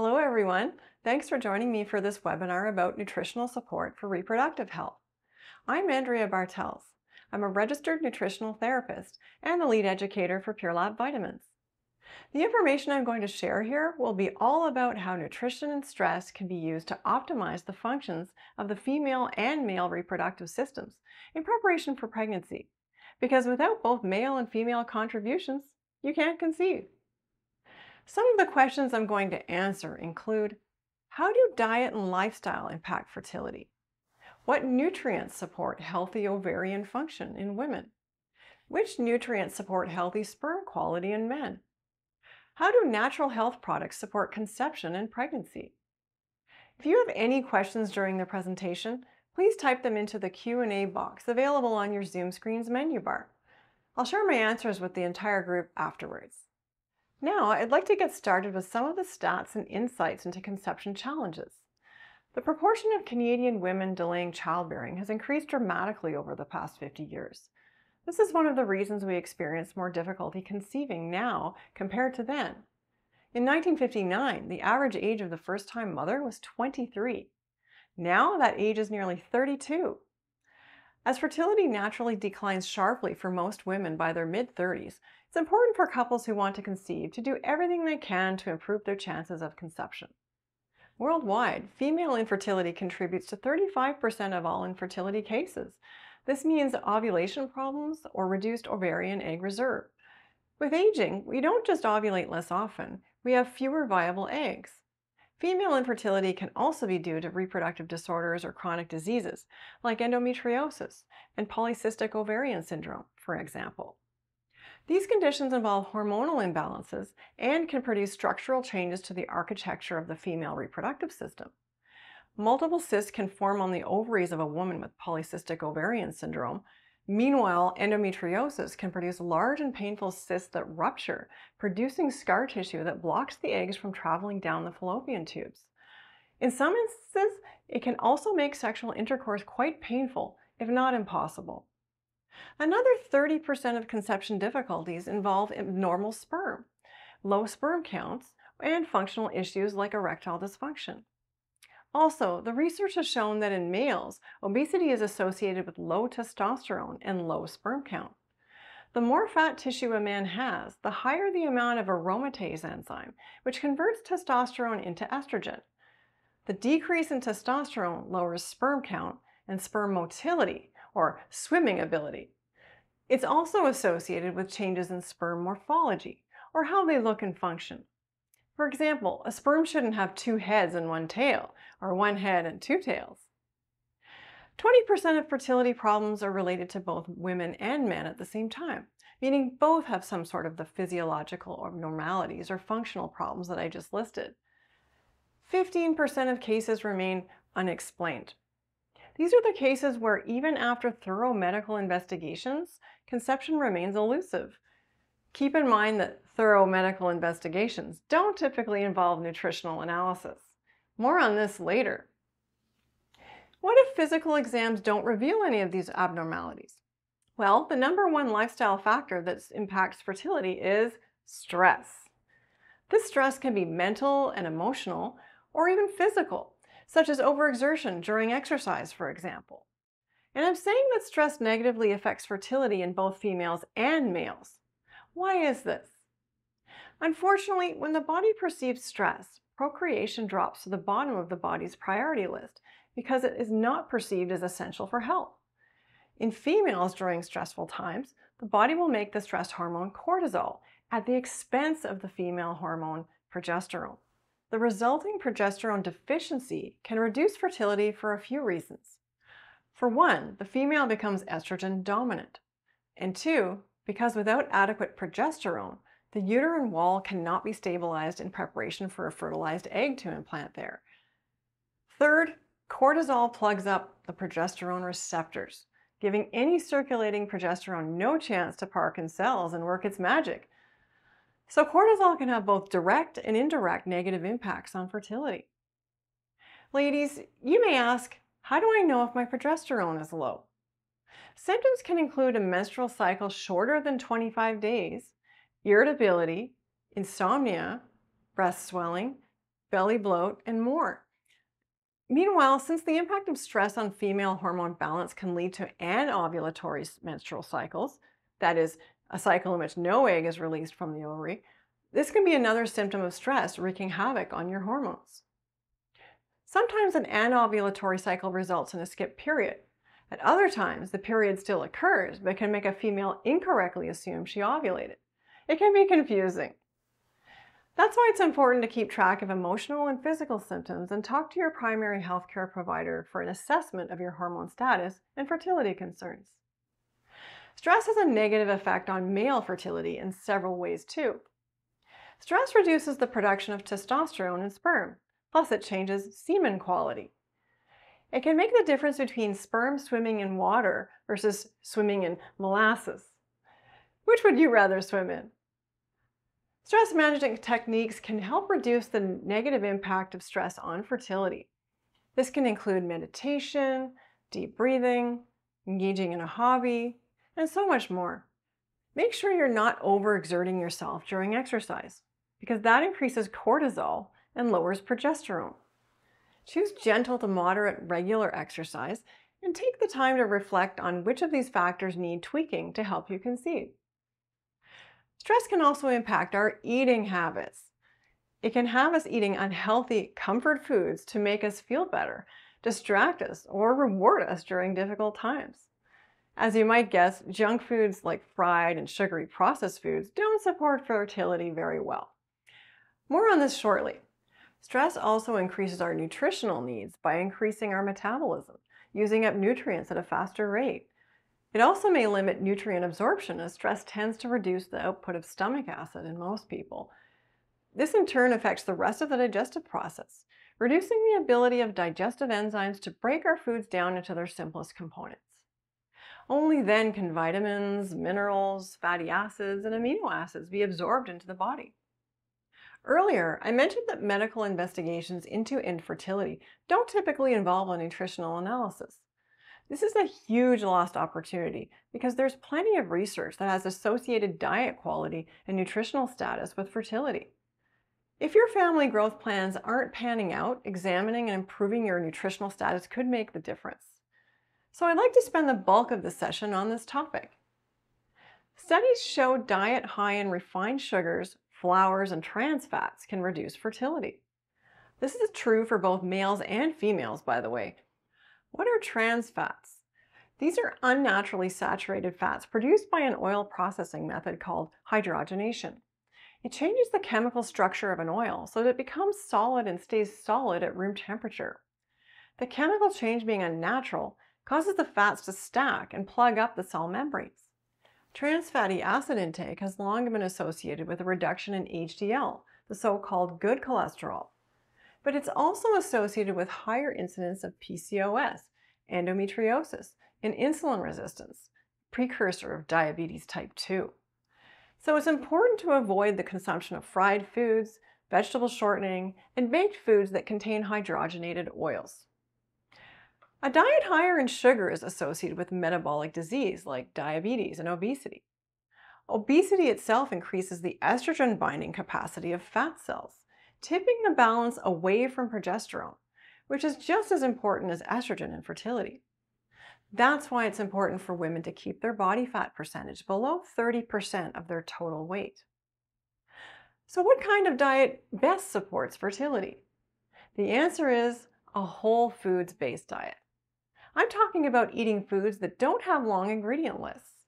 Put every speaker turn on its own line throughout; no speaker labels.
Hello everyone. Thanks for joining me for this webinar about nutritional support for reproductive health. I'm Andrea Bartels. I'm a registered nutritional therapist and the lead educator for Pure Lab Vitamins. The information I'm going to share here will be all about how nutrition and stress can be used to optimize the functions of the female and male reproductive systems in preparation for pregnancy. Because without both male and female contributions, you can't conceive. Some of the questions I'm going to answer include: how do diet and lifestyle impact fertility? What nutrients support healthy ovarian function in women? Which nutrients support healthy sperm quality in men? How do natural health products support conception and pregnancy? If you have any questions during the presentation, please type them into the Q&A box available on your Zoom screen's menu bar. I'll share my answers with the entire group afterwards. Now, I'd like to get started with some of the stats and insights into conception challenges. The proportion of Canadian women delaying childbearing has increased dramatically over the past 50 years. This is one of the reasons we experience more difficulty conceiving now compared to then. In 1959, the average age of the first-time mother was 23. Now that age is nearly 32. As fertility naturally declines sharply for most women by their mid-30s, it's important for couples who want to conceive to do everything they can to improve their chances of conception. Worldwide, female infertility contributes to 35% of all infertility cases. This means ovulation problems or reduced ovarian egg reserve. With aging, we don't just ovulate less often, we have fewer viable eggs. Female infertility can also be due to reproductive disorders or chronic diseases, like endometriosis and polycystic ovarian syndrome, for example. These conditions involve hormonal imbalances and can produce structural changes to the architecture of the female reproductive system. Multiple cysts can form on the ovaries of a woman with polycystic ovarian syndrome. Meanwhile, endometriosis can produce large and painful cysts that rupture, producing scar tissue that blocks the eggs from traveling down the fallopian tubes. In some instances, it can also make sexual intercourse quite painful, if not impossible. Another 30% of conception difficulties involve abnormal sperm, low sperm counts, and functional issues like erectile dysfunction. Also, the research has shown that in males, obesity is associated with low testosterone and low sperm count. The more fat tissue a man has, the higher the amount of aromatase enzyme, which converts testosterone into estrogen. The decrease in testosterone lowers sperm count and sperm motility, or swimming ability. It's also associated with changes in sperm morphology, or how they look and function. For example, a sperm shouldn't have two heads and one tail, or one head and two tails. 20% of fertility problems are related to both women and men at the same time, meaning both have some sort of the physiological abnormalities or functional problems that I just listed. 15% of cases remain unexplained. These are the cases where even after thorough medical investigations, conception remains elusive. Keep in mind that thorough medical investigations don't typically involve nutritional analysis. More on this later. What if physical exams don't reveal any of these abnormalities? Well, the number one lifestyle factor that impacts fertility is stress. This stress can be mental and emotional, or even physical, such as overexertion during exercise, for example. And I'm saying that stress negatively affects fertility in both females and males. Why is this? Unfortunately, when the body perceives stress, procreation drops to the bottom of the body's priority list because it is not perceived as essential for health. In females during stressful times, the body will make the stress hormone cortisol at the expense of the female hormone progesterone. The resulting progesterone deficiency can reduce fertility for a few reasons. For one, the female becomes estrogen dominant. And two, because without adequate progesterone, the uterine wall cannot be stabilized in preparation for a fertilized egg to implant there. Third, cortisol plugs up the progesterone receptors, giving any circulating progesterone no chance to park in cells and work its magic. So cortisol can have both direct and indirect negative impacts on fertility. Ladies, you may ask, how do I know if my progesterone is low? Symptoms can include a menstrual cycle shorter than 25 days, irritability, insomnia, breast swelling, belly bloat, and more. Meanwhile, since the impact of stress on female hormone balance can lead to anovulatory menstrual cycles, that is, a cycle in which no egg is released from the ovary, this can be another symptom of stress wreaking havoc on your hormones. Sometimes an anovulatory cycle results in a skipped period. At other times, the period still occurs, but can make a female incorrectly assume she ovulated. It can be confusing. That's why it's important to keep track of emotional and physical symptoms and talk to your primary healthcare provider for an assessment of your hormone status and fertility concerns. Stress has a negative effect on male fertility in several ways too. Stress reduces the production of testosterone in sperm, plus it changes semen quality. It can make the difference between sperm swimming in water versus swimming in molasses. Which would you rather swim in? Stress management techniques can help reduce the negative impact of stress on fertility. This can include meditation, deep breathing, engaging in a hobby, and so much more. Make sure you're not overexerting yourself during exercise, because that increases cortisol and lowers progesterone. Choose gentle to moderate regular exercise and take the time to reflect on which of these factors need tweaking to help you conceive. Stress can also impact our eating habits. It can have us eating unhealthy comfort foods to make us feel better, distract us, or reward us during difficult times. As you might guess, junk foods like fried and sugary processed foods don't support fertility very well. More on this shortly. Stress also increases our nutritional needs by increasing our metabolism, using up nutrients at a faster rate. It also may limit nutrient absorption, as stress tends to reduce the output of stomach acid in most people. This in turn affects the rest of the digestive process, reducing the ability of digestive enzymes to break our foods down into their simplest components. Only then can vitamins, minerals, fatty acids, and amino acids be absorbed into the body. Earlier, I mentioned that medical investigations into infertility don't typically involve a nutritional analysis. This is a huge lost opportunity because there's plenty of research that has associated diet quality and nutritional status with fertility. If your family growth plans aren't panning out, examining and improving your nutritional status could make the difference. So I'd like to spend the bulk of the session on this topic. Studies show diet high in refined sugars, flours, and trans fats can reduce fertility. This is true for both males and females, by the way. What are trans fats? These are unnaturally saturated fats produced by an oil processing method called hydrogenation. It changes the chemical structure of an oil so that it becomes solid and stays solid at room temperature. The chemical change being unnatural causes the fats to stack and plug up the cell membranes. Trans fatty acid intake has long been associated with a reduction in HDL, the so-called good cholesterol. But it's also associated with higher incidence of PCOS, endometriosis, and insulin resistance, precursor of diabetes type 2. So it's important to avoid the consumption of fried foods, vegetable shortening, and baked foods that contain hydrogenated oils. A diet higher in sugar is associated with metabolic disease like diabetes and obesity. Obesity itself increases the estrogen binding capacity of fat cells, tipping the balance away from progesterone, which is just as important as estrogen in fertility. That's why it's important for women to keep their body fat percentage below 30% of their total weight. So what kind of diet best supports fertility? The answer is a whole foods-based diet. I'm talking about eating foods that don't have long ingredient lists.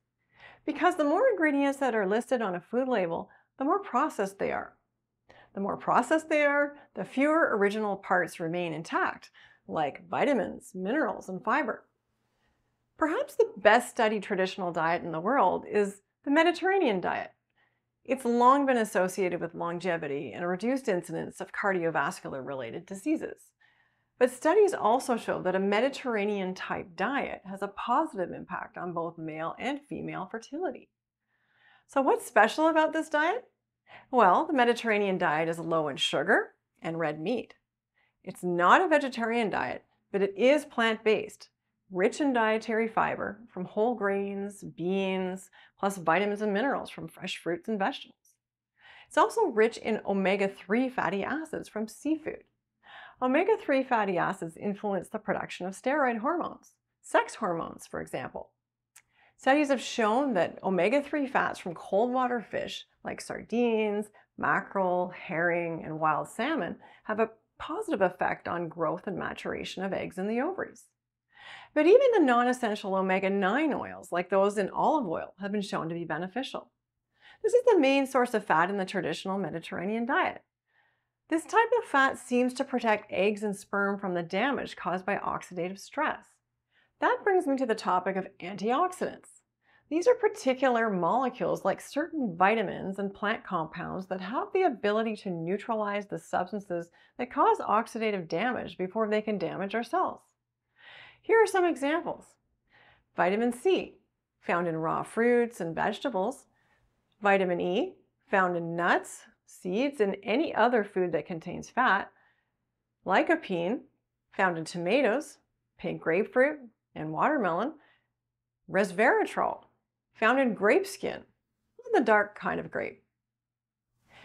Because the more ingredients that are listed on a food label, the more processed they are. The more processed they are, the fewer original parts remain intact, like vitamins, minerals, and fiber. Perhaps the best studied traditional diet in the world is the Mediterranean diet. It's long been associated with longevity and a reduced incidence of cardiovascular-related diseases. But studies also show that a Mediterranean-type diet has a positive impact on both male and female fertility. So what's special about this diet? Well, the Mediterranean diet is low in sugar and red meat. It's not a vegetarian diet, but it is plant-based, rich in dietary fiber from whole grains, beans, plus vitamins and minerals from fresh fruits and vegetables. It's also rich in omega-3 fatty acids from seafood. Omega-3 fatty acids influence the production of steroid hormones, sex hormones, for example. Studies have shown that omega-3 fats from cold water fish like sardines, mackerel, herring, and wild salmon have a positive effect on growth and maturation of eggs in the ovaries. But even the non-essential omega-9 oils, like those in olive oil, have been shown to be beneficial. This is the main source of fat in the traditional Mediterranean diet. This type of fat seems to protect eggs and sperm from the damage caused by oxidative stress. That brings me to the topic of antioxidants. These are particular molecules like certain vitamins and plant compounds that have the ability to neutralize the substances that cause oxidative damage before they can damage our cells. Here are some examples. Vitamin C, found in raw fruits and vegetables. Vitamin E, found in nuts, seeds, and any other food that contains fat. Lycopene, found in tomatoes, pink grapefruit, and watermelon. Resveratrol, found in grape skin, the dark kind of grape.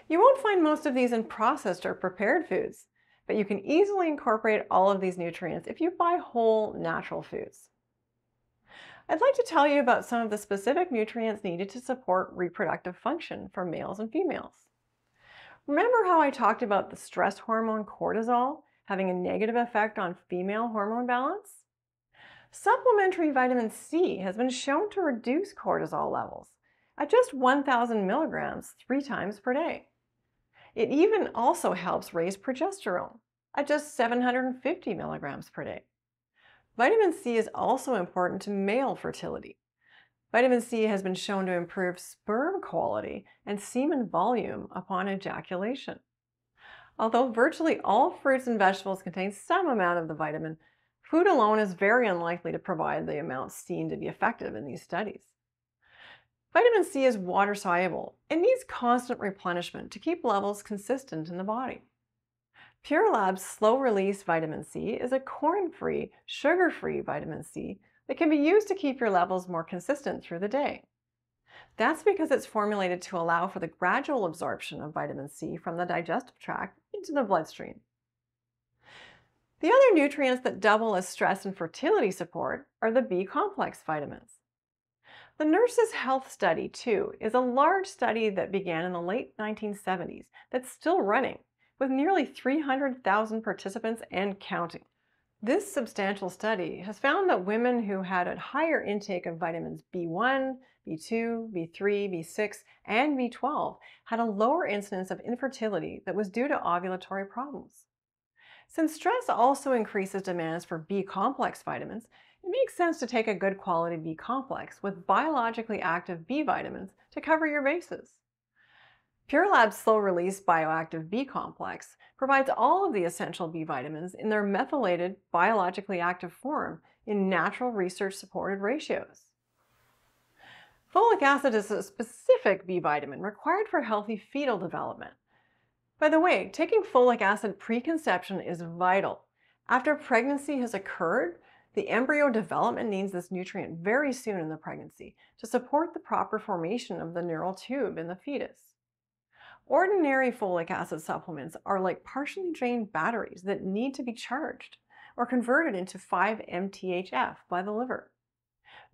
You won't find most of these in processed or prepared foods, but you can easily incorporate all of these nutrients if you buy whole, natural foods. I'd like to tell you about some of the specific nutrients needed to support reproductive function for males and females. Remember how I talked about the stress hormone cortisol having a negative effect on female hormone balance? Supplementary vitamin C has been shown to reduce cortisol levels at just 1,000 milligrams 3 times per day. It even also helps raise progesterone at just 750 milligrams per day. Vitamin C is also important to male fertility. Vitamin C has been shown to improve sperm quality and semen volume upon ejaculation. Although virtually all fruits and vegetables contain some amount of the vitamin, food alone is very unlikely to provide the amount seen to be effective in these studies. Vitamin C is water-soluble and needs constant replenishment to keep levels consistent in the body. Pure Lab's slow-release vitamin C is a corn-free, sugar-free vitamin C that can be used to keep your levels more consistent through the day. That's because it's formulated to allow for the gradual absorption of vitamin C from the digestive tract into the bloodstream. The other nutrients that double as stress and fertility support are the B-complex vitamins. The Nurses' Health Study, too, is a large study that began in the late 1970s that's still running, with nearly 300,000 participants and counting. This substantial study has found that women who had a higher intake of vitamins B1, B2, B3, B6, and B12 had a lower incidence of infertility that was due to ovulatory problems. Since stress also increases demands for B-complex vitamins, it makes sense to take a good quality B-complex with biologically active B vitamins to cover your bases. Pure Lab's slow-release bioactive B-complex provides all of the essential B vitamins in their methylated, biologically active form in natural research-supported ratios. Folic acid is a specific B vitamin required for healthy fetal development. By the way, taking folic acid pre-conception is vital. After pregnancy has occurred, the embryo development needs this nutrient very soon in the pregnancy to support the proper formation of the neural tube in the fetus. Ordinary folic acid supplements are like partially drained batteries that need to be charged or converted into 5-MTHF by the liver.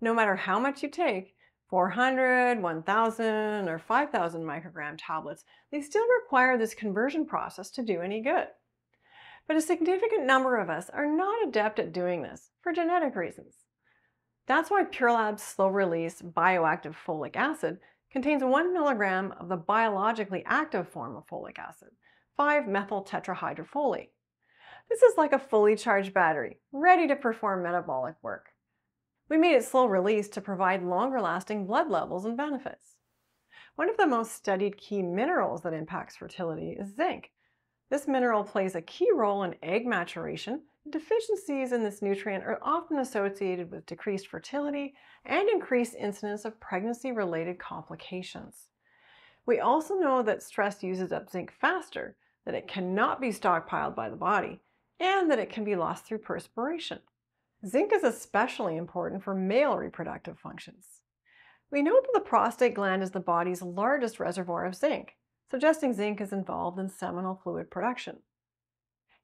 No matter how much you take, 400, 1,000, or 5,000 microgram tablets, they still require this conversion process to do any good. But a significant number of us are not adept at doing this for genetic reasons. That's why Pure Lab's slow-release bioactive folic acid contains 1 milligram of the biologically active form of folic acid, 5-methyl tetrahydrofolate. This is like a fully charged battery, ready to perform metabolic work. We made it slow-release to provide longer-lasting blood levels and benefits. One of the most studied key minerals that impacts fertility is zinc. This mineral plays a key role in egg maturation. Deficiencies in this nutrient are often associated with decreased fertility and increased incidence of pregnancy-related complications. We also know that stress uses up zinc faster, that it cannot be stockpiled by the body, and that it can be lost through perspiration. Zinc is especially important for male reproductive functions. We know that the prostate gland is the body's largest reservoir of zinc, suggesting zinc is involved in seminal fluid production.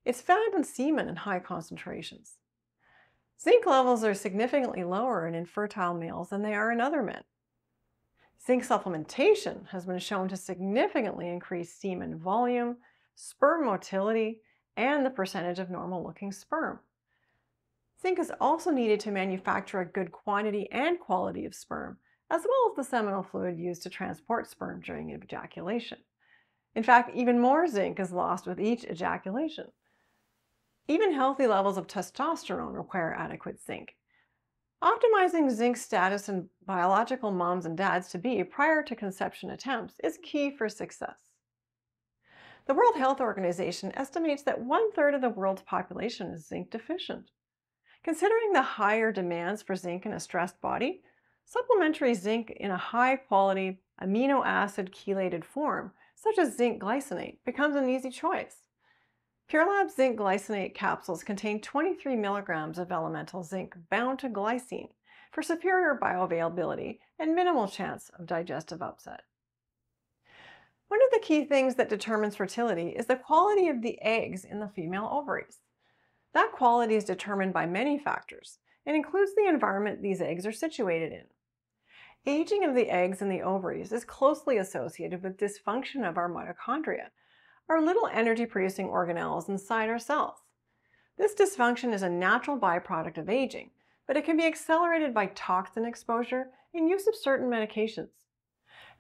It's found in semen in high concentrations. Zinc levels are significantly lower in infertile males than they are in other men. Zinc supplementation has been shown to significantly increase semen volume, sperm motility, and the percentage of normal-looking sperm. Zinc is also needed to manufacture a good quantity and quality of sperm, as well as the seminal fluid used to transport sperm during ejaculation. In fact, even more zinc is lost with each ejaculation. Even healthy levels of testosterone require adequate zinc. Optimizing zinc status in biological moms and dads-to-be prior to conception attempts is key for success. The World Health Organization estimates that 1/3 of the world's population is zinc deficient. Considering the higher demands for zinc in a stressed body, supplementary zinc in a high-quality amino acid chelated form, such as zinc glycinate, becomes an easy choice. PureLab's zinc glycinate capsules contain 23 milligrams of elemental zinc bound to glycine for superior bioavailability and minimal chance of digestive upset. One of the key things that determines fertility is the quality of the eggs in the female ovaries. That quality is determined by many factors and includes the environment these eggs are situated in. Aging of the eggs in the ovaries is closely associated with dysfunction of our mitochondria, our little energy-producing organelles inside our cells. This dysfunction is a natural byproduct of aging, but it can be accelerated by toxin exposure and use of certain medications.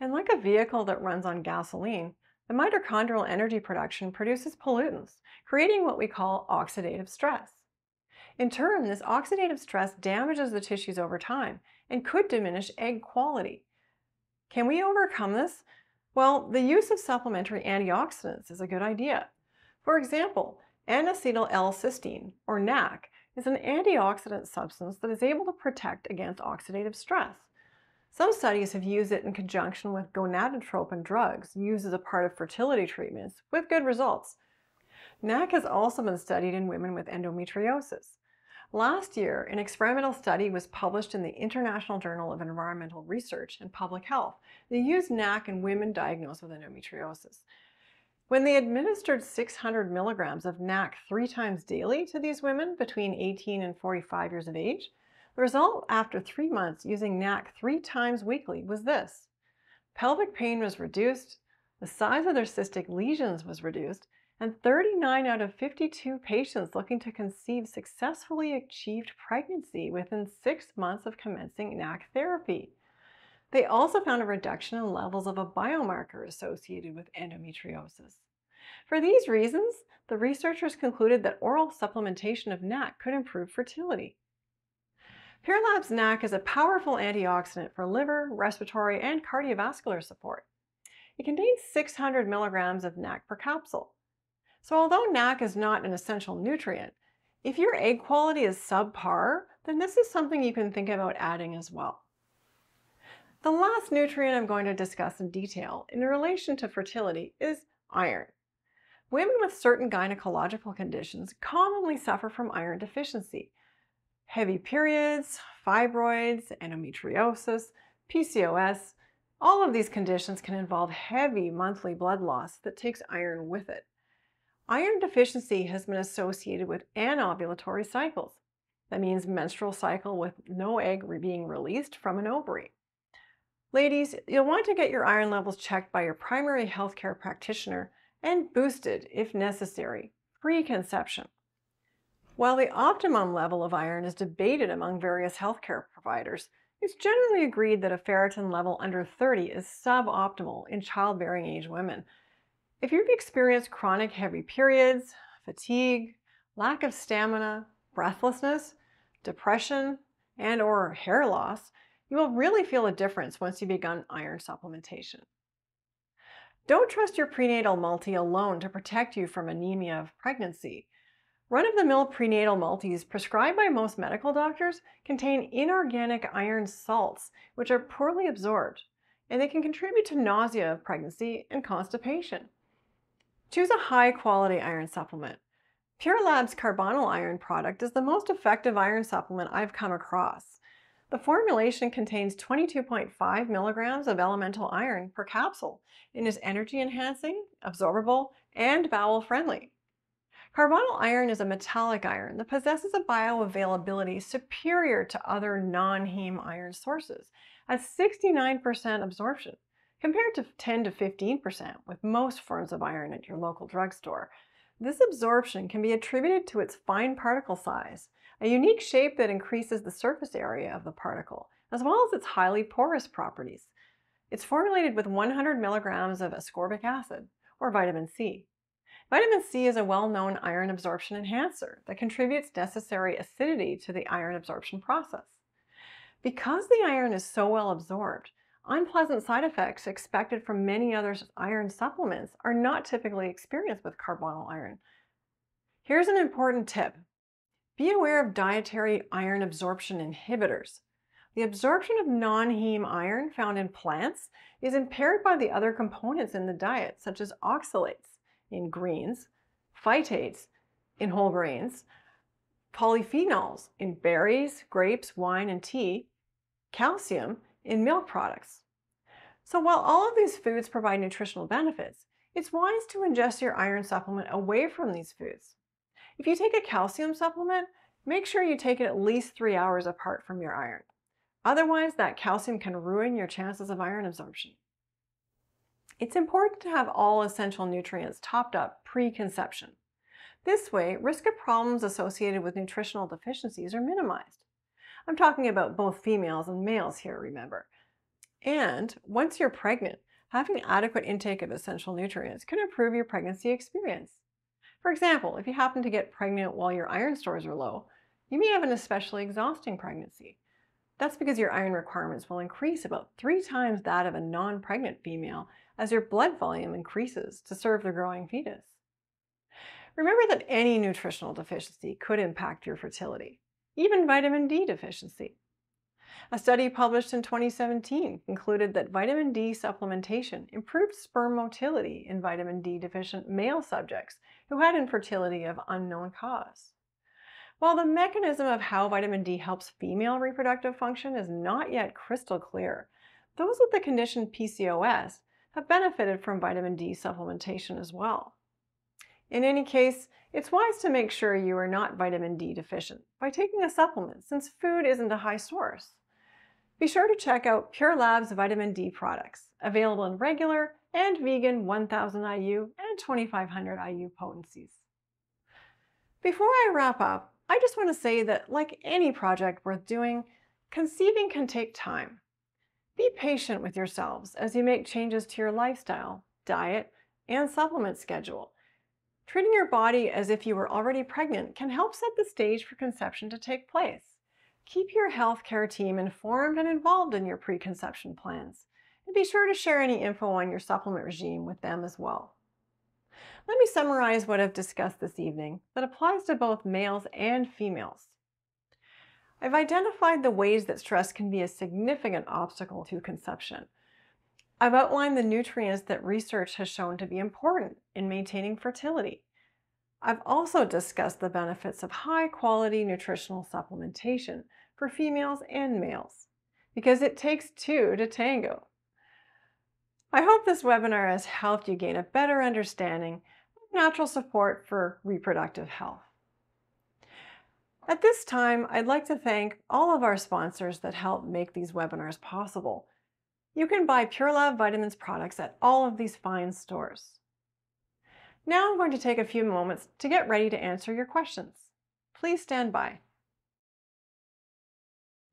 And like a vehicle that runs on gasoline, the mitochondrial energy production produces pollutants, creating what we call oxidative stress. In turn, this oxidative stress damages the tissues over time and could diminish egg quality. Can we overcome this? Well, the use of supplementary antioxidants is a good idea. For example, N-acetyl L-cysteine, or NAC, is an antioxidant substance that is able to protect against oxidative stress. Some studies have used it in conjunction with gonadotropin drugs used as a part of fertility treatments with good results. NAC has also been studied in women with endometriosis. Last year, an experimental study was published in the International Journal of Environmental Research and Public Health that used NAC in women diagnosed with endometriosis. When they administered 600 milligrams of NAC 3 times daily to these women between 18 and 45 years of age, the result after 3 months using NAC 3 times weekly was this. Pelvic pain was reduced, the size of their cystic lesions was reduced, and 39 out of 52 patients looking to conceive successfully achieved pregnancy within 6 months of commencing NAC therapy. They also found a reduction in levels of a biomarker associated with endometriosis. For these reasons, the researchers concluded that oral supplementation of NAC could improve fertility. PureLab's NAC is a powerful antioxidant for liver, respiratory, and cardiovascular support. It contains 600 milligrams of NAC per capsule. So although NAC is not an essential nutrient, if your egg quality is subpar, then this is something you can think about adding as well. The last nutrient I'm going to discuss in detail in relation to fertility is iron. Women with certain gynecological conditions commonly suffer from iron deficiency. Heavy periods, fibroids, endometriosis, PCOS, all of these conditions can involve heavy monthly blood loss that takes iron with it. Iron deficiency has been associated with anovulatory cycles. That means menstrual cycle with no egg being released from an ovary. Ladies, you'll want to get your iron levels checked by your primary healthcare practitioner and boosted, if necessary, pre-conception. While the optimum level of iron is debated among various healthcare providers, it's generally agreed that a ferritin level under 30 is suboptimal in childbearing age women. If you've experienced chronic heavy periods, fatigue, lack of stamina, breathlessness, depression, and/or hair loss, you will really feel a difference once you've begun iron supplementation. Don't trust your prenatal multi alone to protect you from anemia of pregnancy. Run-of-the-mill prenatal multis prescribed by most medical doctors contain inorganic iron salts, which are poorly absorbed, and they can contribute to nausea of pregnancy and constipation. Choose a high-quality iron supplement. PureLab's carbonyl iron product is the most effective iron supplement I've come across. The formulation contains 22.5 milligrams of elemental iron per capsule and is energy enhancing, absorbable, and bowel friendly. Carbonyl iron is a metallic iron that possesses a bioavailability superior to other non-heme iron sources at 69% absorption, compared to 10 to 15% with most forms of iron at your local drugstore. This absorption can be attributed to its fine particle size, a unique shape that increases the surface area of the particle, as well as its highly porous properties. It's formulated with 100 milligrams of ascorbic acid, or vitamin C. Vitamin C is a well-known iron absorption enhancer that contributes necessary acidity to the iron absorption process. Because the iron is so well absorbed, unpleasant side effects expected from many other iron supplements are not typically experienced with carbonyl iron. Here's an important tip. Be aware of dietary iron absorption inhibitors. The absorption of non-heme iron found in plants is impaired by the other components in the diet, such as oxalates in greens, phytates in whole grains, polyphenols in berries, grapes, wine, and tea, calcium in milk products. So while all of these foods provide nutritional benefits, it's wise to ingest your iron supplement away from these foods. If you take a calcium supplement, make sure you take it at least 3 hours apart from your iron. Otherwise, that calcium can ruin your chances of iron absorption. It's important to have all essential nutrients topped up pre-conception. This way, risk of problems associated with nutritional deficiencies are minimized. I'm talking about both females and males here, remember. And once you're pregnant, having adequate intake of essential nutrients can improve your pregnancy experience. For example, if you happen to get pregnant while your iron stores are low, you may have an especially exhausting pregnancy. That's because your iron requirements will increase about 3 times that of a non-pregnant female as your blood volume increases to serve the growing fetus. Remember that any nutritional deficiency could impact your fertility, even vitamin D deficiency. A study published in 2017 concluded that vitamin D supplementation improved sperm motility in vitamin D deficient male subjects who had infertility of unknown cause. While the mechanism of how vitamin D helps female reproductive function is not yet crystal clear, those with the condition PCOS have benefited from vitamin D supplementation as well. In any case, it's wise to make sure you are not vitamin D deficient by taking a supplement, since food isn't a high source. Be sure to check out Pure Lab's vitamin D products, available in regular and vegan 1000 IU and 2500 IU potencies. Before I wrap up, I just want to say that, like any project worth doing, conceiving can take time. Be patient with yourselves as you make changes to your lifestyle, diet, and supplement schedule. Treating your body as if you were already pregnant can help set the stage for conception to take place. Keep your healthcare team informed and involved in your preconception plans, and be sure to share any info on your supplement regime with them as well. Let me summarize what I've discussed this evening that applies to both males and females. I've identified the ways that stress can be a significant obstacle to conception. I've outlined the nutrients that research has shown to be important in maintaining fertility. I've also discussed the benefits of high-quality nutritional supplementation for females and males, because it takes 2 to tango. I hope this webinar has helped you gain a better understanding of natural support for reproductive health. At this time, I'd like to thank all of our sponsors that help make these webinars possible. You can buy Pure Lab Vitamins products at all of these fine stores. Now I'm going to take a few moments to get ready to answer your questions. Please stand by.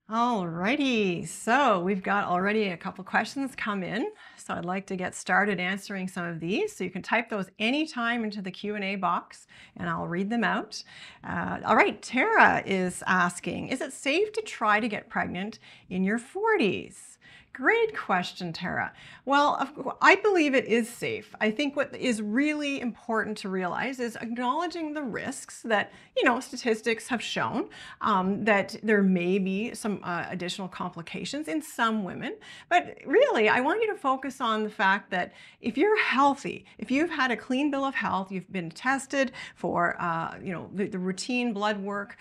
Alrighty, so we've got already a couple questions come in, so I'd like to get started answering some of these. So you can type those anytime into the Q&A box and I'll read them out. All right, Tara is asking, is it safe to try to get pregnant in your 40s? Great question, Tara. Well, I believe it is safe. I think what is really important to realize is acknowledging the risks that, statistics have shown that there may be some additional complications in some women. But really, I want you to focus on the fact that if you're healthy, if you've had a clean bill of health, you've been tested for, the routine blood work,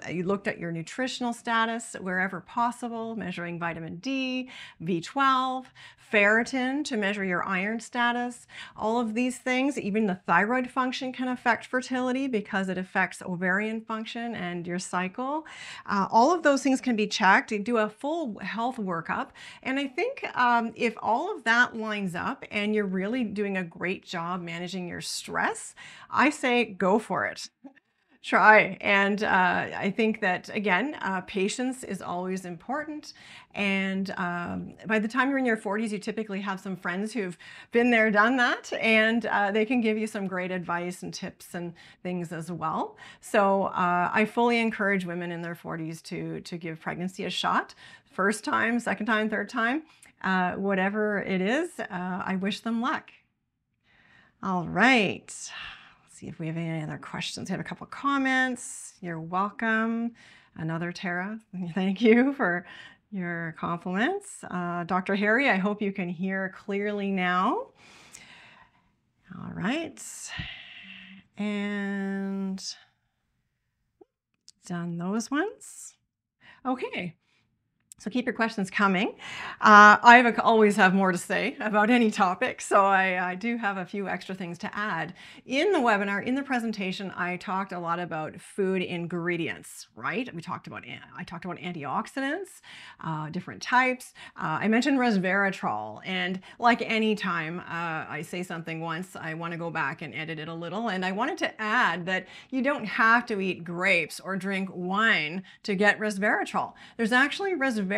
you looked at your nutritional status wherever possible, measuring vitamin D, B12, ferritin to measure your iron status. All of these things, even the thyroid function can affect fertility because it affects ovarian function and your cycle. All of those things can be checked. You do a full health workup. And I think if all of that lines up and you're really doing a great job managing your stress, I say go for it. Try. And I think that, again, patience is always important. And by the time you're in your 40s, you typically have some friends who've been there, done that, and they can give you some great advice and tips and things as well. So I fully encourage women in their 40s to give pregnancy a shot. First time, second time, third time, whatever it is, I wish them luck. All right. See if we have any other questions. We have a couple of comments. You're welcome. Another Tara, thank you for your compliments. Dr. Harry, I hope you can hear clearly now. All right. And done those ones. Okay. So keep your questions coming. I always have more to say about any topic, so I do have a few extra things to add. In the webinar, in the presentation, I talked a lot about food ingredients, right? I talked about antioxidants, different types. I mentioned resveratrol, and like any time I say something once, I want to go back and edit it a little, and I wanted to add that you don't have to eat grapes or drink wine to get resveratrol. There's actually resveratrol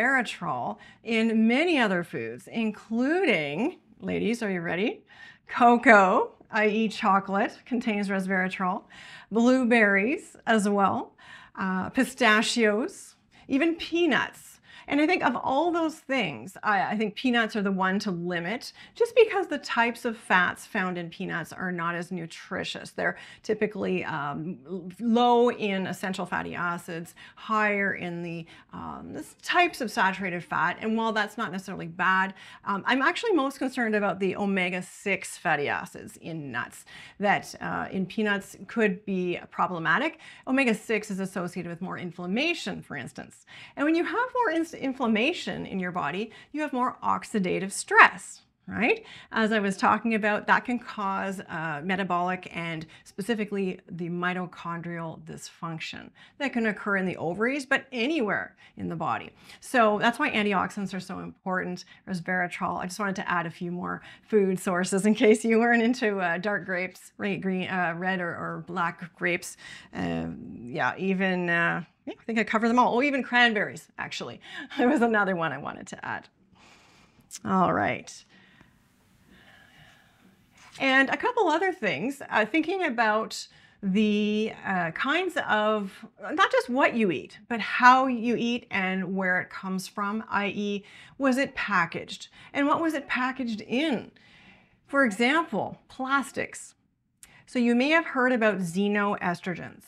in many other foods, including, ladies, are you ready? Cocoa, i.e. chocolate, contains resveratrol. Blueberries as well. Pistachios, even peanuts. And I think of all those things, I think peanuts are the one to limit, just because the types of fats found in peanuts are not as nutritious. They're typically low in essential fatty acids, higher in the types of saturated fat. And while that's not necessarily bad, I'm actually most concerned about the omega-6 fatty acids in nuts that in peanuts could be problematic. Omega-6 is associated with more inflammation, for instance. And when you have more inflammation in your body, you have more oxidative stress, right? As I was talking about, that can cause metabolic and specifically the mitochondrial dysfunction that can occur in the ovaries, but anywhere in the body. So that's why antioxidants are so important. Resveratrol. I just wanted to add a few more food sources in case you weren't into dark grapes, green, red or black grapes. I think I covered them all. Oh, even cranberries, actually. There was another one I wanted to add. All right. And a couple other things, thinking about the kinds of, not just what you eat, but how you eat and where it comes from, i.e., was it packaged? And what was it packaged in? For example, plastics. So you may have heard about xenoestrogens.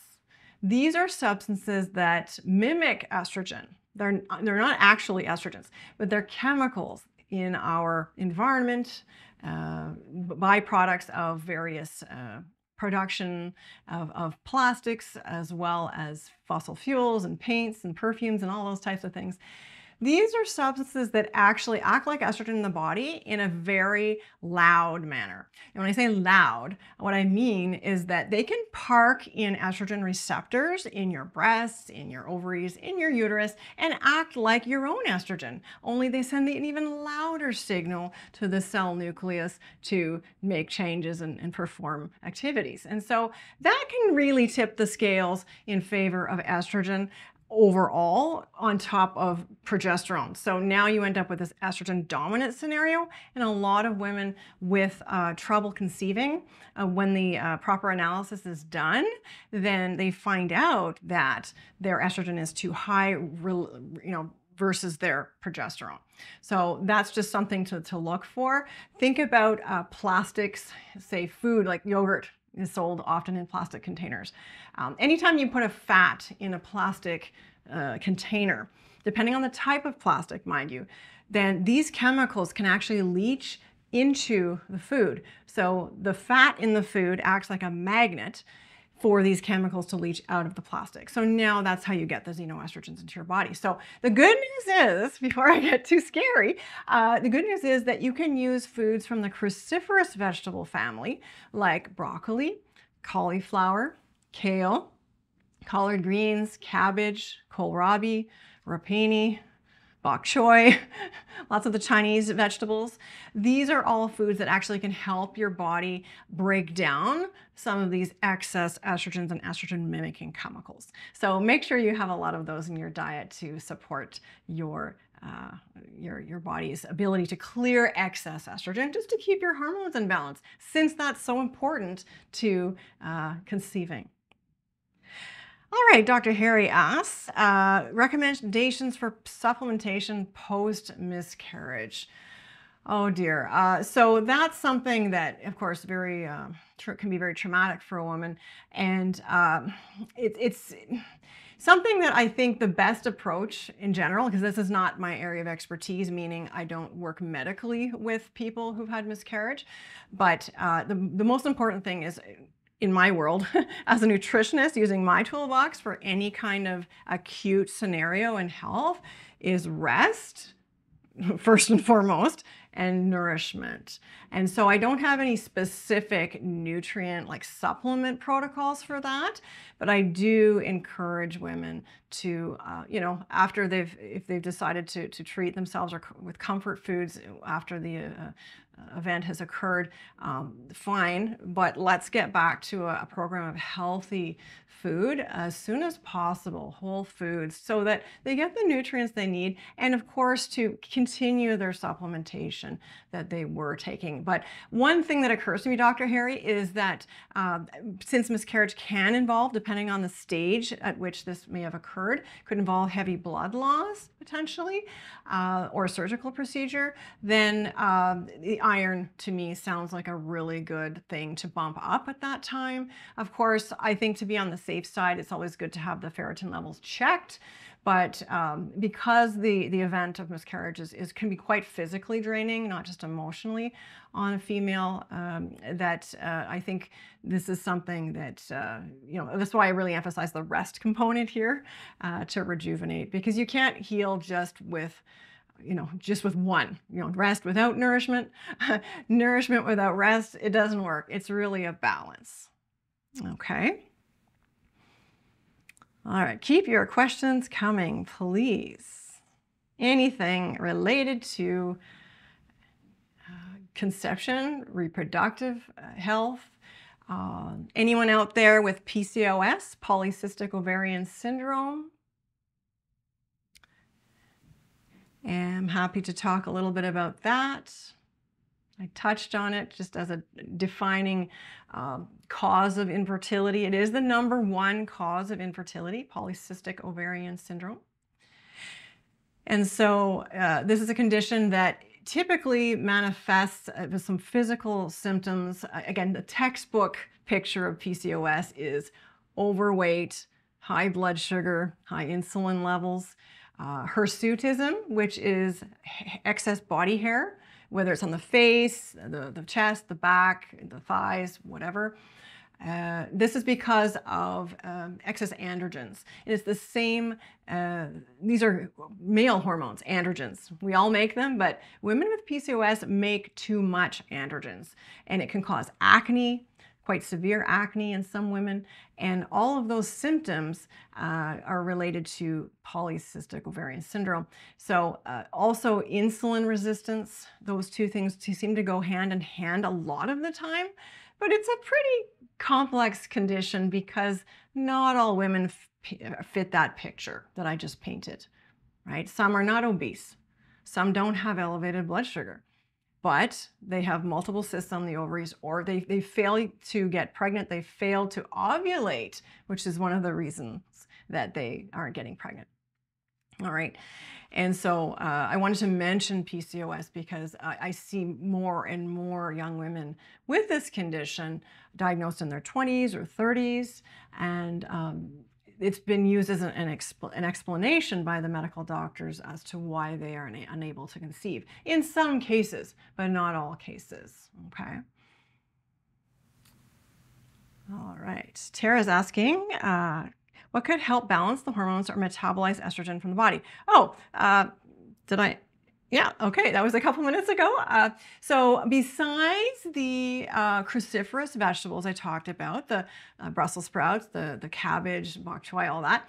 These are substances that mimic estrogen. They're not actually estrogens, but they're chemicals in our environment, byproducts of various production of plastics, as well as fossil fuels and paints and perfumes and all those types of things. These are substances that actually act like estrogen in the body in a very loud manner. And when I say loud, what I mean is that they can park in estrogen receptors in your breasts, in your ovaries, in your uterus, and act like your own estrogen. Only they send an even louder signal to the cell nucleus to make changes and perform activities. And so that can really tip the scales in favor of estrogen overall on top of progesterone. So now you end up with this estrogen dominant scenario, and a lot of women with trouble conceiving, when the proper analysis is done, then they find out that their estrogen is too high, versus their progesterone. So that's just something to look for. Think about plastics, say food like yogurt is sold often in plastic containers. Anytime you put a fat in a plastic container, depending on the type of plastic, mind you, then these chemicals can actually leach into the food. So the fat in the food acts like a magnet for these chemicals to leach out of the plastic. So now that's how you get the xenoestrogens into your body. So the good news is, before I get too scary, the good news is that you can use foods from the cruciferous vegetable family like broccoli, cauliflower, kale, collard greens, cabbage, kohlrabi, rapini, bok choy, lots of the Chinese vegetables. These are all foods that actually can help your body break down some of these excess estrogens and estrogen mimicking chemicals. So make sure you have a lot of those in your diet to support your body's ability to clear excess estrogen, just to keep your hormones in balance, since that's so important to conceiving. All right, Dr. Harry asks, recommendations for supplementation post-miscarriage. Oh dear. So that's something that, of course, can be very traumatic for a woman. And it's something that I think the best approach in general, because this is not my area of expertise, meaning I don't work medically with people who've had miscarriage, but the most important thing is, in my world, as a nutritionist, using my toolbox for any kind of acute scenario in health, is rest, first and foremost, and nourishment. And so I don't have any specific nutrient like supplement protocols for that, but I do encourage women to, after if they've decided to treat themselves or with comfort foods after the event has occurred, fine, but let's get back to a program of healthy food as soon as possible, whole foods, so that they get the nutrients they need, and of course to continue their supplementation that they were taking. But one thing that occurs to me, Dr. Harry, is that since miscarriage can involve, depending on the stage at which this may have occurred, could involve heavy blood loss potentially, or a surgical procedure, then the iron to me sounds like a really good thing to bump up at that time. Of course, I think to be on the safe side, it's always good to have the ferritin levels checked. But because the event of miscarriage can be quite physically draining, not just emotionally, on a female, that I think this is something that, that's why I really emphasize the rest component here to rejuvenate, because you can't heal just with one, rest without nourishment, nourishment without rest, it doesn't work. It's really a balance. Okay. All right, keep your questions coming, please. Anything related to conception, reproductive health, anyone out there with PCOS, polycystic ovarian syndrome? I'm happy to talk a little bit about that. I touched on it just as a defining cause of infertility. It is the #1 cause of infertility, polycystic ovarian syndrome. And so this is a condition that typically manifests with some physical symptoms. Again, the textbook picture of PCOS is overweight, high blood sugar, high insulin levels, hirsutism, which is excess body hair, whether it's on the face, the chest, the back, the thighs, whatever. This is because of excess androgens. It is the same, these are male hormones, androgens. We all make them, but women with PCOS make too much androgens, and it can cause acne, quite severe acne in some women, and all of those symptoms are related to polycystic ovarian syndrome. So also insulin resistance, those two things seem to go hand in hand a lot of the time, but it's a pretty complex condition because not all women fit that picture that I just painted, right? Some are not obese, some don't have elevated blood sugar, but they have multiple cysts on the ovaries, or they fail to get pregnant, they fail to ovulate, which is one of the reasons that they aren't getting pregnant. All right. And so I wanted to mention PCOS because I see more and more young women with this condition diagnosed in their 20s or 30s. And it's been used as an explanation by the medical doctors as to why they are unable to conceive in some cases, but not all cases. Okay. All right. Tara's asking, what could help balance the hormones or metabolize estrogen from the body? Oh, did I? Yeah, okay, that was a couple minutes ago. So besides the cruciferous vegetables I talked about, the Brussels sprouts, the cabbage, bok choy, all that,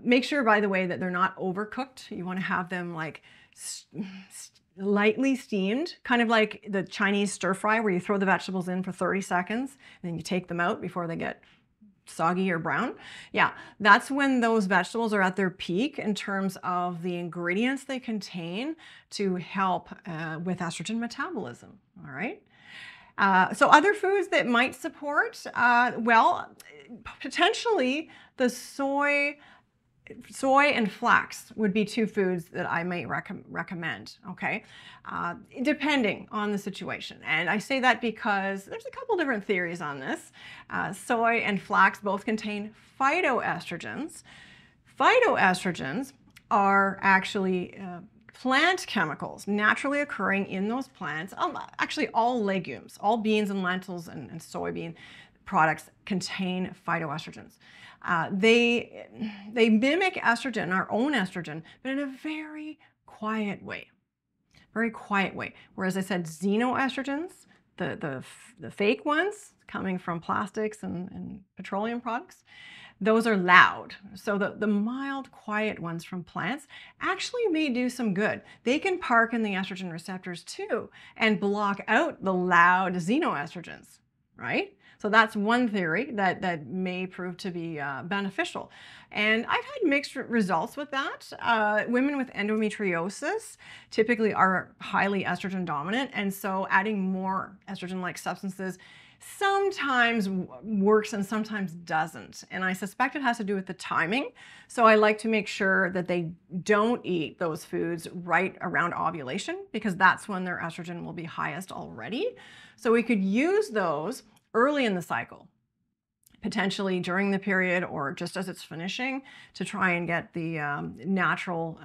make sure, by the way, that they're not overcooked. You want to have them like lightly steamed, kind of like the Chinese stir fry where you throw the vegetables in for 30 seconds and then you take them out before they get soggy or brown. Yeah, that's when those vegetables are at their peak in terms of the ingredients they contain to help with estrogen metabolism. All right. So other foods that might support, well, potentially the soy and flax would be two foods that I might recommend, okay? Depending on the situation. And I say that because there's a couple different theories on this. Soy and flax both contain phytoestrogens. Phytoestrogens are actually plant chemicals naturally occurring in those plants. Actually, all legumes, all beans and lentils and soybean products contain phytoestrogens. They mimic estrogen, our own estrogen, but in a very quiet way. Very quiet way. Whereas I said xenoestrogens, the fake ones coming from plastics and petroleum products, those are loud. So the mild, quiet ones from plants actually may do some good. They can park in the estrogen receptors too and block out the loud xenoestrogens, right? So that's one theory that may prove to be beneficial. And I've had mixed results with that. Women with endometriosis typically are highly estrogen dominant, and so adding more estrogen-like substances sometimes works and sometimes doesn't. And I suspect it has to do with the timing. So I like to make sure that they don't eat those foods right around ovulation because that's when their estrogen will be highest already. So we could use those early in the cycle, potentially during the period or just as it's finishing, to try and get the natural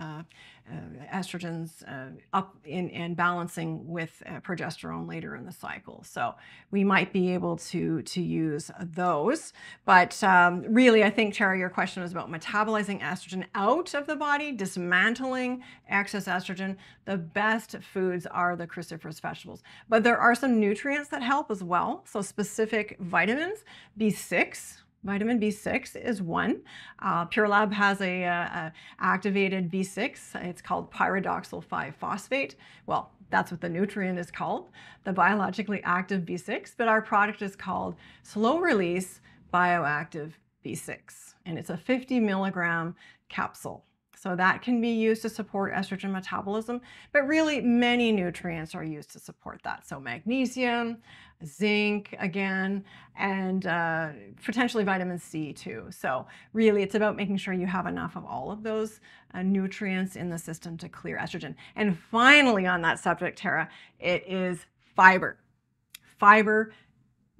estrogens up and balancing with progesterone later in the cycle. So we might be able to use those. But really, I think, Tara, your question was about metabolizing estrogen out of the body, dismantling excess estrogen. The best foods are the cruciferous vegetables. But there are some nutrients that help as well. So specific vitamins, B6. Vitamin B6 is one. Pure Lab has a activated B6. It's called pyridoxal 5-phosphate. Well, that's what the nutrient is called, the biologically active B6, but our product is called slow release bioactive B6, and it's a 50 milligram capsule. So that can be used to support estrogen metabolism, but really many nutrients are used to support that. So magnesium, zinc again, and potentially vitamin C too. So really it's about making sure you have enough of all of those nutrients in the system to clear estrogen. And finally on that subject, Tara, it is fiber. Fiber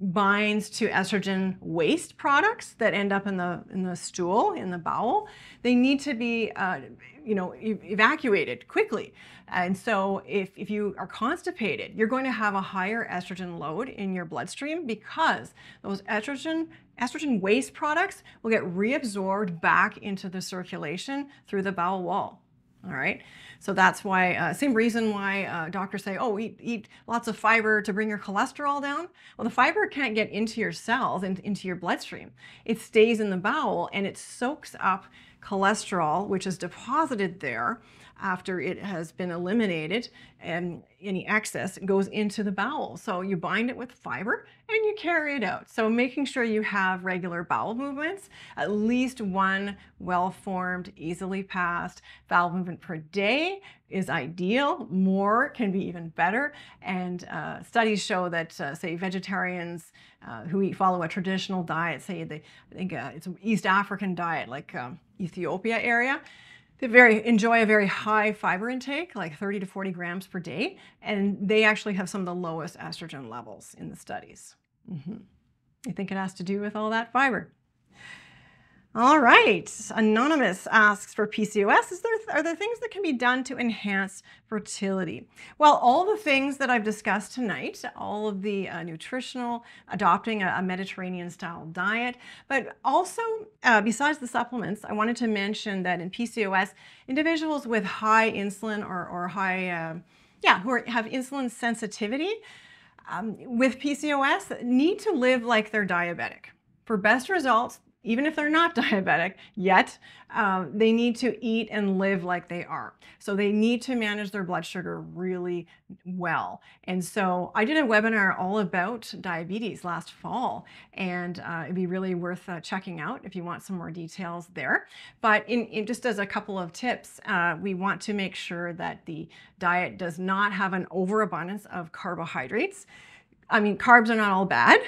binds to estrogen waste products that end up in the stool, in the bowel. They need to be evacuated quickly. And so if you are constipated, you're going to have a higher estrogen load in your bloodstream because those estrogen waste products will get reabsorbed back into the circulation through the bowel wall. All right, so that's why, same reason why doctors say, oh, eat lots of fiber to bring your cholesterol down. Well, the fiber can't get into your cells, into your bloodstream. It stays in the bowel and it soaks up cholesterol, which is deposited there after it has been eliminated, and any excess goes into the bowel. So you bind it with fiber and you carry it out. So making sure you have regular bowel movements, at least one well-formed, easily passed bowel movement per day is ideal. More can be even better. And studies show that, say, vegetarians who follow a traditional diet, say I think it's an East African diet, like Ethiopia area, They enjoy a very high fiber intake, like 30 to 40 grams per day, and they actually have some of the lowest estrogen levels in the studies. I think it has to do with all that fiber. All right, Anonymous asks for PCOS. Are there things that can be done to enhance fertility? Well, all the things that I've discussed tonight, all of the nutritional, adopting a Mediterranean style diet, but also besides the supplements, I wanted to mention that in PCOS, individuals with high insulin or high, who have insulin sensitivity with PCOS need to live like they're diabetic. For best results, even if they're not diabetic yet, they need to eat and live like they are. So they need to manage their blood sugar really well. And so I did a webinar all about diabetes last fall, and it'd be really worth checking out if you want some more details there. But in just as a couple of tips, we want to make sure that the diet does not have an overabundance of carbohydrates. I mean, carbs are not all bad,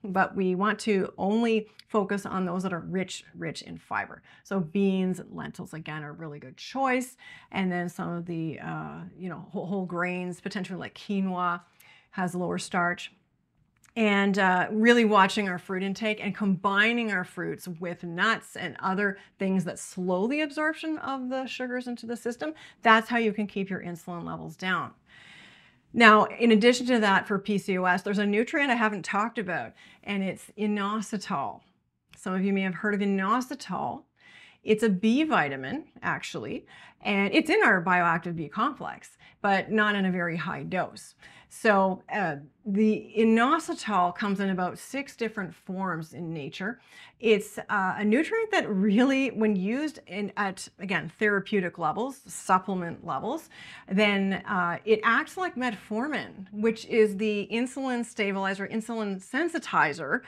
but we want to only focus on those that are rich in fiber. So beans, lentils, again, are a really good choice. And then some of the, whole grains, potentially like quinoa, has lower starch. And really watching our fruit intake and combining our fruits with nuts and other things that slow the absorption of the sugars into the system. That's how you can keep your insulin levels down. Now, in addition to that, for PCOS, there's a nutrient I haven't talked about, and it's inositol. Some of you may have heard of inositol. It's a B vitamin, actually, and it's in our bioactive B complex, but not in a very high dose. So the inositol comes in about 6 different forms in nature. It's a nutrient that really, when used at, again, therapeutic levels, supplement levels, then it acts like metformin, which is the insulin stabilizer, insulin sensitizer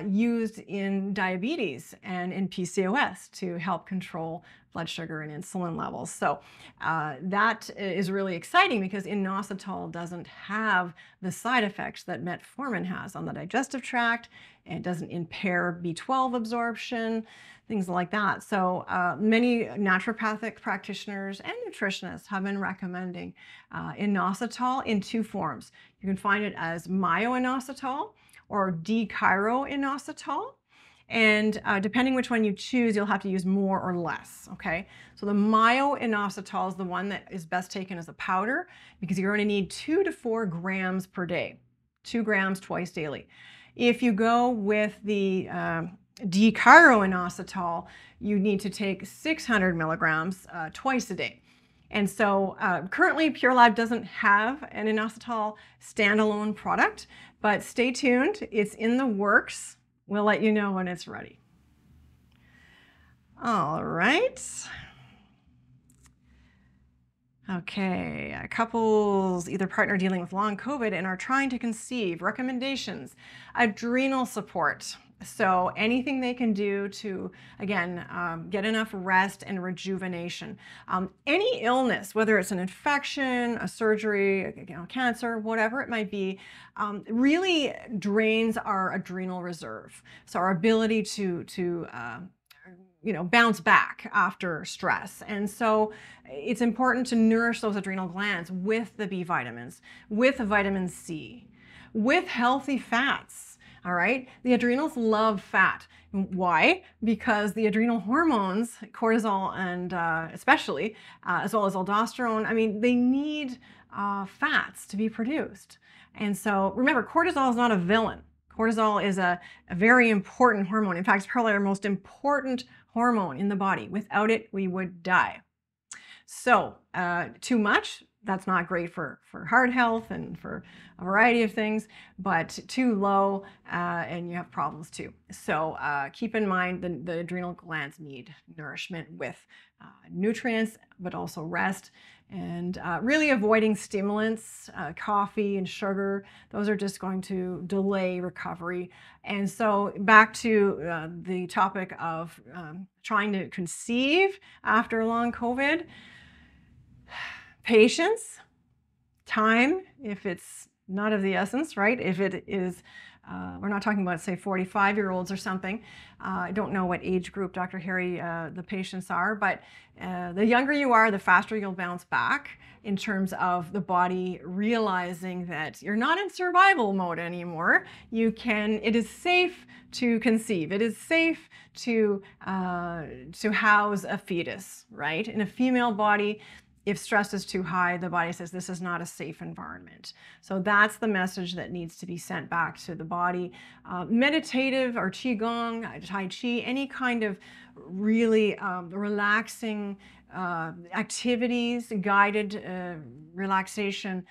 used in diabetes and in PCOS to help control blood sugar and insulin levels. So that is really exciting because inositol doesn't have the side effects that metformin has on the digestive tract. It doesn't impair B12 absorption, things like that. So many naturopathic practitioners and nutritionists have been recommending inositol in 2 forms. You can find it as myo-inositol or D-chiro-inositol. And depending which one you choose, you'll have to use more or less, okay? So the myo-inositol is the one that is best taken as a powder because you're going to need 2 to 4 grams per day, 2 grams twice daily. If you go with the D-chiro-inositol, you need to take 600 milligrams twice a day. And so currently Pure Lab doesn't have an inositol standalone product, but stay tuned, it's in the works. We'll let you know when it's ready. All right. Okay, couples, either partner dealing with long COVID and are trying to conceive, recommendations, adrenal support. So anything they can do to, again, get enough rest and rejuvenation. Any illness, whether it's an infection, a surgery, cancer, whatever it might be, really drains our adrenal reserve. So our ability to bounce back after stress. And so it's important to nourish those adrenal glands with the B vitamins, with vitamin C, with healthy fats. All right, the adrenals love fat. Why? Because the adrenal hormones, cortisol and especially, as well as aldosterone, I mean, they need fats to be produced. And so remember, cortisol is not a villain. Cortisol is a very important hormone. In fact, it's probably our most important hormone in the body. Without it, we would die. So too much, that's not great for heart health and for a variety of things, but too low and you have problems too. So keep in mind the adrenal glands need nourishment with nutrients, but also rest, and really avoiding stimulants, coffee and sugar. Those are just going to delay recovery. And so back to the topic of trying to conceive after long COVID, patience, time, if it's not of the essence, right? If it is we're not talking about, say, 45-year-olds or something. I don't know what age group, Dr. Harry, the patients are, but the younger you are, the faster you'll bounce back in terms of the body realizing that you're not in survival mode anymore. It is safe to conceive. It is safe to house a fetus, right? In a female body, if stress is too high, the body says this is not a safe environment. So that's the message that needs to be sent back to the body. Meditative or qigong, tai chi, any kind of really relaxing activities, guided relaxation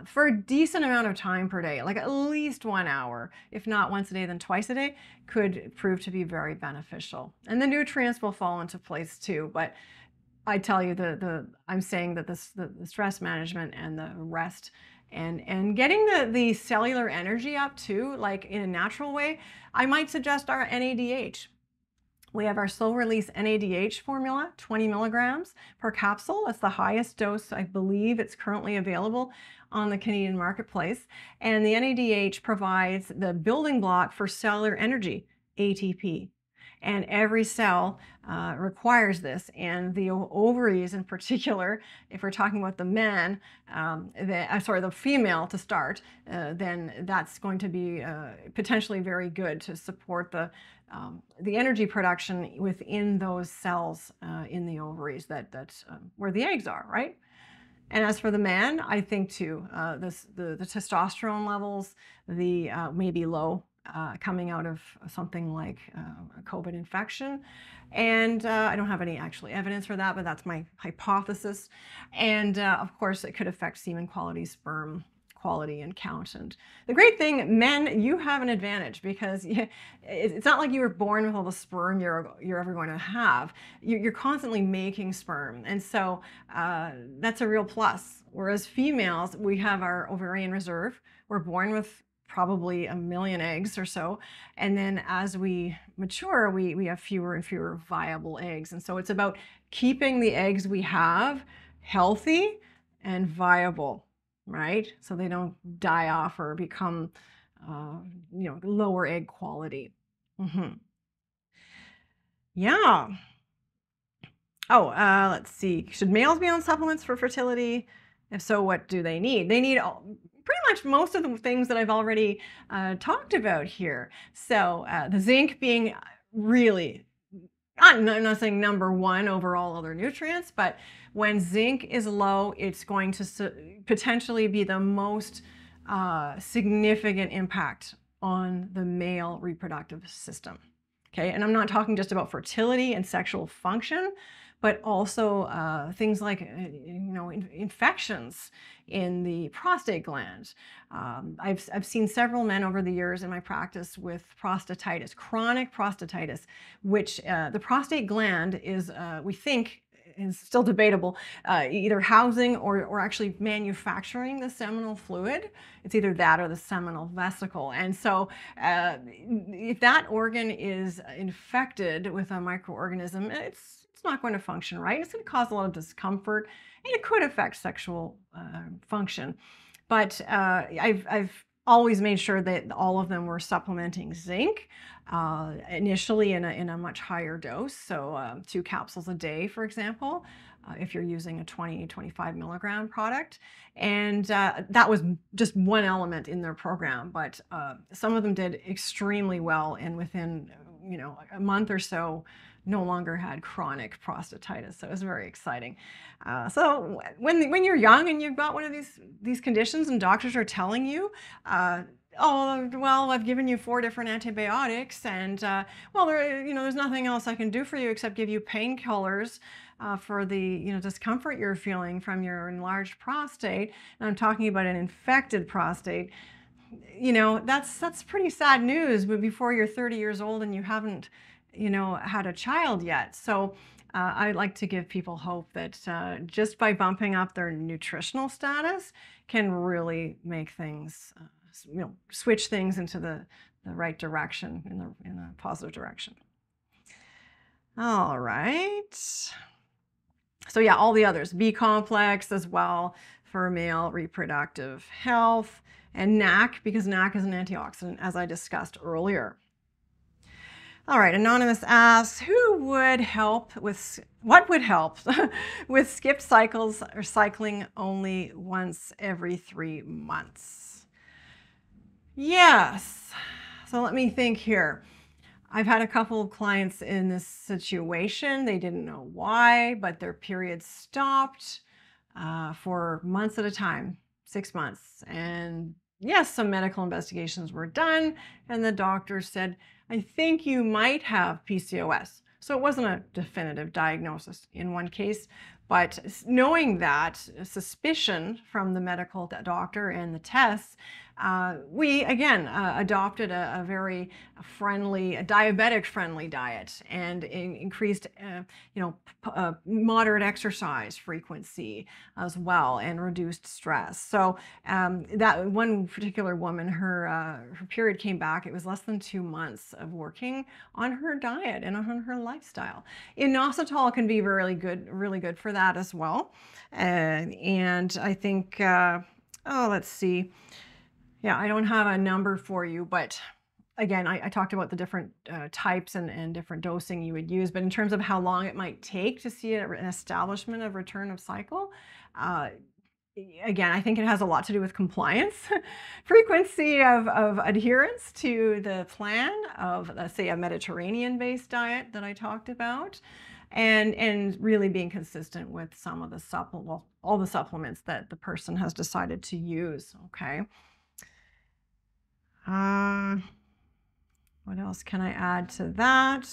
for a decent amount of time per day, like at least 1 hour, if not once a day, then twice a day, could prove to be very beneficial. And the nutrients will fall into place too. But I tell you, I'm saying that the stress management and the rest and getting the cellular energy up too, like in a natural way, I might suggest our NADH. We have our slow release NADH formula, 20 milligrams per capsule. That's the highest dose, I believe it's currently available on the Canadian marketplace. And the NADH provides the building block for cellular energy, ATP. And every cell requires this, and the ovaries in particular, if we're talking about the man, the female to start, then that's going to be potentially very good to support the energy production within those cells in the ovaries that's where the eggs are, right? And as for the man, I think too, the testosterone levels, may be low. Coming out of something like a COVID infection. And I don't have any actually evidence for that, but that's my hypothesis. And of course, it could affect semen quality, sperm quality, and count. And the great thing, men, you have an advantage because it's not like you were born with all the sperm you're ever going to have. You're constantly making sperm. And so that's a real plus. Whereas females, we have our ovarian reserve. We're born with probably 1 million eggs or so. And then as we mature, we have fewer and fewer viable eggs. And so it's about keeping the eggs we have healthy and viable, right? So they don't die off or become, lower egg quality. Yeah. Oh, let's see. Should males be on supplements for fertility? If so, what do they need? They need pretty much most of the things that I've already talked about here. So the zinc being really, I'm not saying number one over all other nutrients, but when zinc is low, it's going to potentially be the most significant impact on the male reproductive system. Okay, and I'm not talking just about fertility and sexual function, but also things like infections in the prostate gland. I've seen several men over the years in my practice with prostatitis, chronic prostatitis, which the prostate gland is, we think, is still debatable, either housing or actually manufacturing the seminal fluid. It's either that or the seminal vesicle. And so if that organ is infected with a microorganism, it's not going to function right. It's going to cause a lot of discomfort, and it could affect sexual function. But I've always made sure that all of them were supplementing zinc, initially in a much higher dose, so 2 capsules a day, for example, if you're using a 25 milligram product. And that was just one element in their program, but some of them did extremely well, and within a month or so, no longer had chronic prostatitis. So it was very exciting. So when you're young and you've got one of these conditions and doctors are telling you, oh, well, I've given you 4 different antibiotics, and well, there's nothing else I can do for you except give you painkillers for the discomfort you're feeling from your enlarged prostate. And I'm talking about an infected prostate. That's pretty sad news, but before you're 30 years old and you haven't had a child yet. So I like to give people hope that just by bumping up their nutritional status can really make things, switch things into the right direction, in a positive direction. All right. So yeah, all the others, B complex as well for male reproductive health, and NAC, because NAC is an antioxidant, as I discussed earlier. All right, Anonymous asks, what would help with skipped cycles or cycling only once every 3 months? Yes, so let me think here. I've had a couple of clients in this situation. They didn't know why, but their periods stopped for months at a time, 6 months. And yes, some medical investigations were done, and the doctor said, I think you might have PCOS. So it wasn't a definitive diagnosis in one case, but knowing that, suspicion from the medical doctor and the tests, we again adopted a very friendly, a diabetic-friendly diet, and increased, moderate exercise frequency as well, and reduced stress. So that one particular woman, her period came back. It was less than 2 months of working on her diet and on her lifestyle. Inositol can be really good for that as well. And I think, let's see. Yeah, I don't have a number for you, but again, I talked about the different types and different dosing you would use, but in terms of how long it might take to see an establishment of return of cycle, again, I think it has a lot to do with compliance, frequency of adherence to the plan of, let's say, a Mediterranean-based diet that I talked about, and really being consistent with some of the all the supplements that the person has decided to use, okay? What else can I add to that?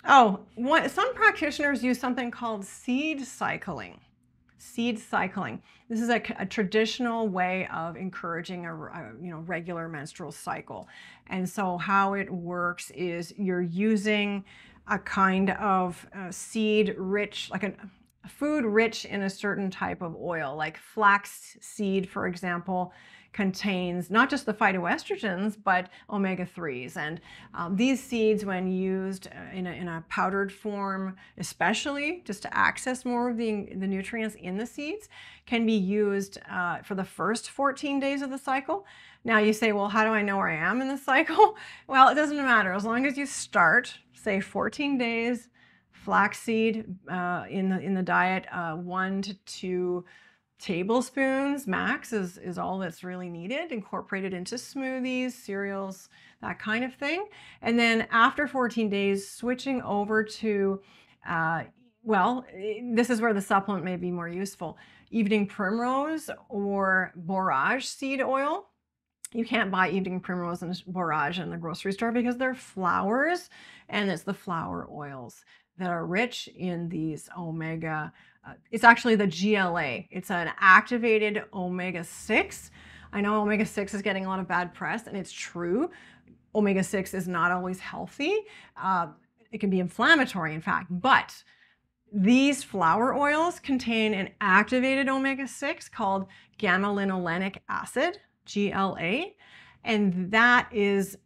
Some practitioners use something called seed cycling. Seed cycling. This is a traditional way of encouraging a regular menstrual cycle. And so how it works is you're using a kind of seed rich, like a food rich in a certain type of oil, like flax seed, for example, contains not just the phytoestrogens, but omega-3s. And these seeds, when used in a powdered form, especially just to access more of the nutrients in the seeds, can be used for the first 14 days of the cycle. Now you say, well, how do I know where I am in the cycle? Well, it doesn't matter. As long as you start, say 14 days, flaxseed in the diet, 1 to 2 tablespoons max is all that's really needed, incorporated into smoothies, cereals, that kind of thing. And then after 14 days, switching over to, this is where the supplement may be more useful, evening primrose or borage seed oil. You can't buy evening primrose and borage in the grocery store because they're flowers, and it's the flower oils that are rich in these omega. It's actually the GLA. It's an activated omega-6. I know omega-6 is getting a lot of bad press, and it's true. Omega-6 is not always healthy. It can be inflammatory, in fact, but these flower oils contain an activated omega-6 called gamma-linolenic acid, GLA, and that is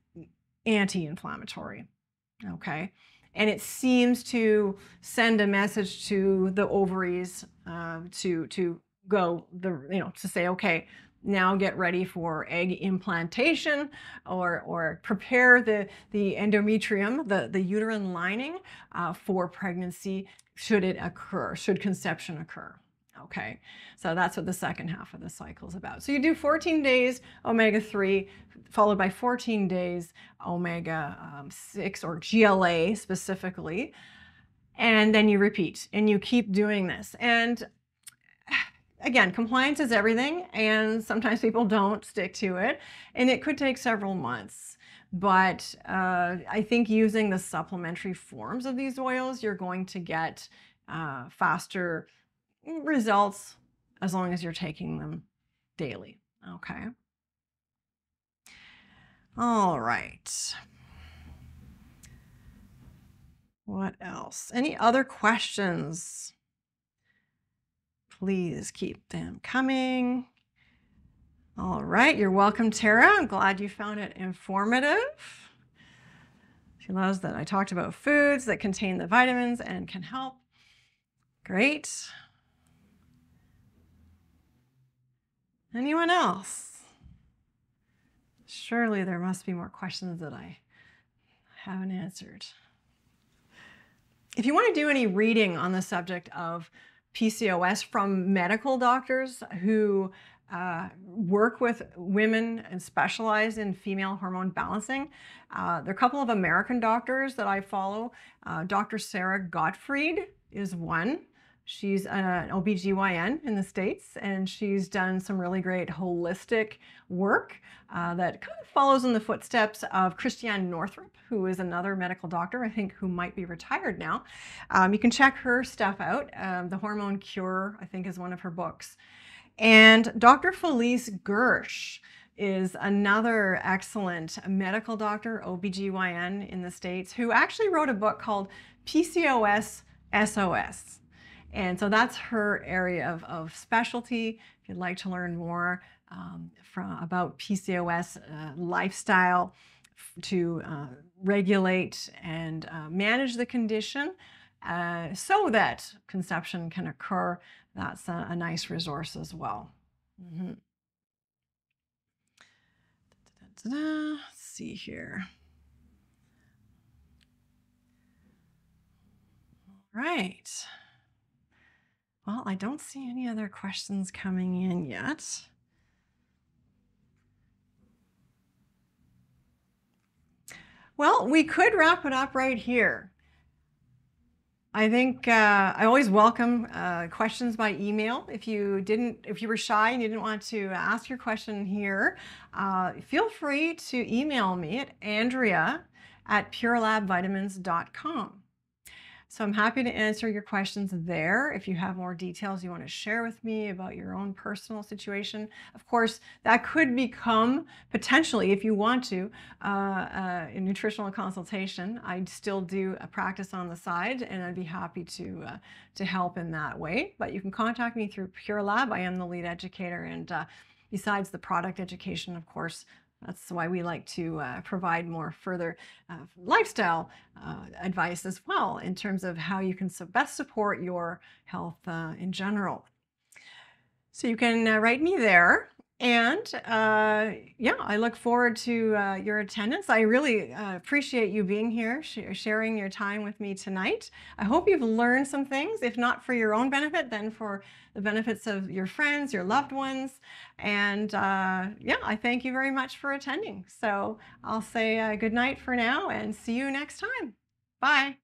anti-inflammatory, okay? And it seems to send a message to the ovaries to go, to say, okay, now get ready for egg implantation, or prepare the endometrium, the uterine lining, for pregnancy should conception occur. Okay, so that's what the second half of the cycle is about. So you do 14 days omega-3, followed by 14 days omega-6 or GLA specifically, and then you repeat, and you keep doing this. And again, compliance is everything, and sometimes people don't stick to it, and it could take several months. But I think using the supplementary forms of these oils, you're going to get faster results as long as you're taking them daily. Okay. All right. What else? Any other questions? Please keep them coming. All right. You're welcome, Tara. I'm glad you found it informative. She loves that I talked about foods that contain the vitamins and can help. Great. Anyone else? Surely there must be more questions that I haven't answered. If you want to do any reading on the subject of PCOS from medical doctors who work with women and specialize in female hormone balancing, there are a couple of American doctors that I follow. Dr. Sarah Gottfried is one. She's an OBGYN in the States, and she's done some really great holistic work that kind of follows in the footsteps of Christiane Northrup, who is another medical doctor, I think, who might be retired now. You can check her stuff out. The Hormone Cure, I think, is one of her books. And Dr. Felice Gersh is another excellent medical doctor, OBGYN in the States, who actually wrote a book called PCOS SOS. And so that's her area of specialty. If you'd like to learn more about PCOS lifestyle to regulate and manage the condition so that conception can occur, that's a nice resource as well. Let's see here. All right. Well, I don't see any other questions coming in yet. Well, we could wrap it up right here. I think I always welcome questions by email. If you were shy and you didn't want to ask your question here, feel free to email me at andrea@purelabvitamins.com. So I'm happy to answer your questions there. If you have more details you want to share with me about your own personal situation, of course, that could become potentially, if you want to, a nutritional consultation. I still do a practice on the side, and I'd be happy to help in that way. But you can contact me through Pure Lab. I am the lead educator, and besides the product education, of course, that's why we like to provide more further lifestyle advice as well in terms of how you can best support your health in general. So you can write me there. And yeah, I look forward to your attendance. I really appreciate you being here, sharing your time with me tonight. I hope you've learned some things, if not for your own benefit, then for the benefits of your friends, your loved ones. And yeah, I thank you very much for attending. So I'll say good night for now and see you next time. Bye.